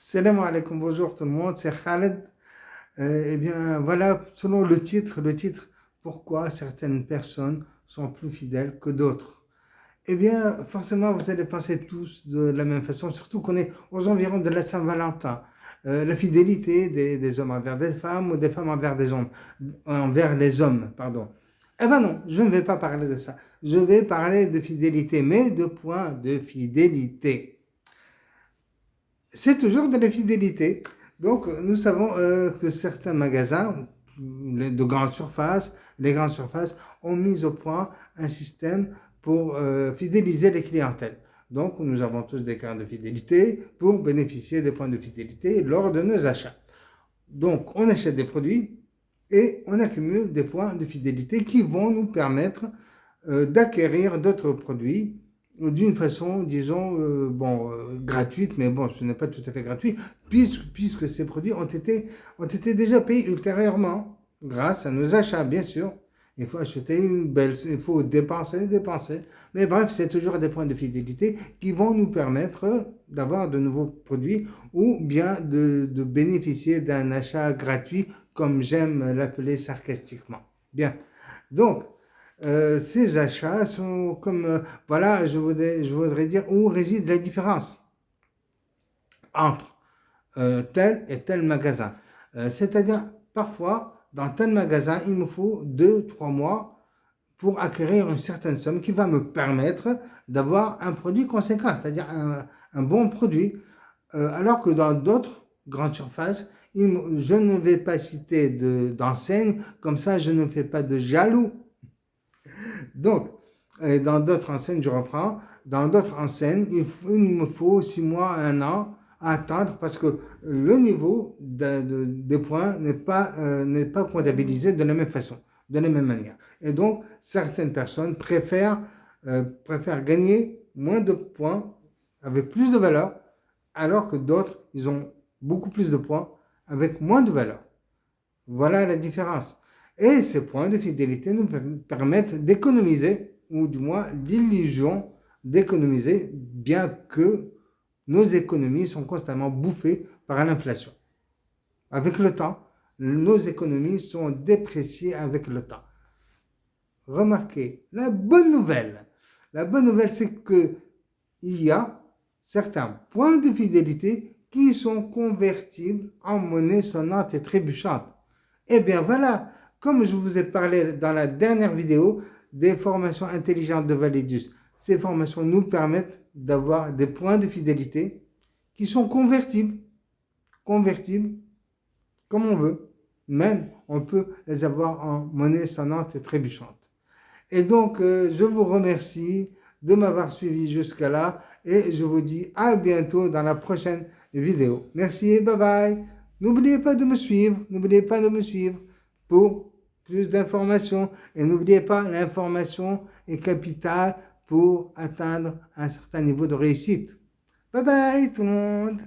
Salam alaikum, bonjour tout le monde, c'est Khaled. Eh bien, voilà, selon le titre, pourquoi certaines personnes sont plus fidèles que d'autres. Eh bien, forcément, vous allez penser tous de la même façon, surtout qu'on est aux environs de la Saint-Valentin. La fidélité des hommes envers des femmes ou des femmes envers des hommes, envers les hommes, pardon. Eh ben non, je ne vais pas parler de ça. Je vais parler de fidélité, mais de points de fidélité. C'est toujours de la fidélité. Donc, nous savons que certains magasins de grandes surfaces, les grandes surfaces ont mis au point un système pour fidéliser les clientèles. Donc, nous avons tous des cartes de fidélité pour bénéficier des points de fidélité lors de nos achats. Donc, on achète des produits et on accumule des points de fidélité qui vont nous permettre d'acquérir d'autres produits d'une façon, disons, gratuite, mais bon, ce n'est pas tout à fait gratuit, puisque ces produits ont été déjà payés ultérieurement, grâce à nos achats, bien sûr. Il faut acheter il faut dépenser. Mais bref, c'est toujours des points de fidélité qui vont nous permettre d'avoir de nouveaux produits ou bien de bénéficier d'un achat gratuit, comme j'aime l'appeler sarcastiquement. Bien. Donc, ces achats sont comme, voilà, je voudrais dire où réside la différence entre tel et tel magasin. C'est-à-dire, parfois, dans tel magasin, il me faut 2-3 mois pour acquérir une certaine somme qui va me permettre d'avoir un produit conséquent, c'est-à-dire un bon produit. Alors que dans d'autres grandes surfaces, je ne vais pas citer d'enseigne, comme ça je ne fais pas de jaloux. Donc, dans d'autres enseignes, je reprends, dans d'autres enseignes, il me faut 6 mois, 1 an à attendre parce que le niveau des points n'est pas comptabilisé de la même façon, de la même manière. Et donc, certaines personnes préfèrent gagner moins de points avec plus de valeur, alors que d'autres, ils ont beaucoup plus de points avec moins de valeur. Voilà la différence. Et ces points de fidélité nous permettent d'économiser, ou du moins l'illusion d'économiser, bien que nos économies sont constamment bouffées par l'inflation. Avec le temps, nos économies sont dépréciées avec le temps. Remarquez, la bonne nouvelle, c'est qu'il y a certains points de fidélité qui sont convertibles en monnaie sonnante et trébuchante. Eh bien voilà, comme je vous ai parlé dans la dernière vidéo des formations intelligentes de Validus, ces formations nous permettent d'avoir des points de fidélité qui sont convertibles comme on veut. Même, on peut les avoir en monnaie sonnante et trébuchante. Et donc, je vous remercie de m'avoir suivi jusqu'à là et je vous dis à bientôt dans la prochaine vidéo. Merci et bye bye. N'oubliez pas de me suivre pour plus d'informations. Et n'oubliez pas, l'information est capitale pour atteindre un certain niveau de réussite. Bye bye tout le monde.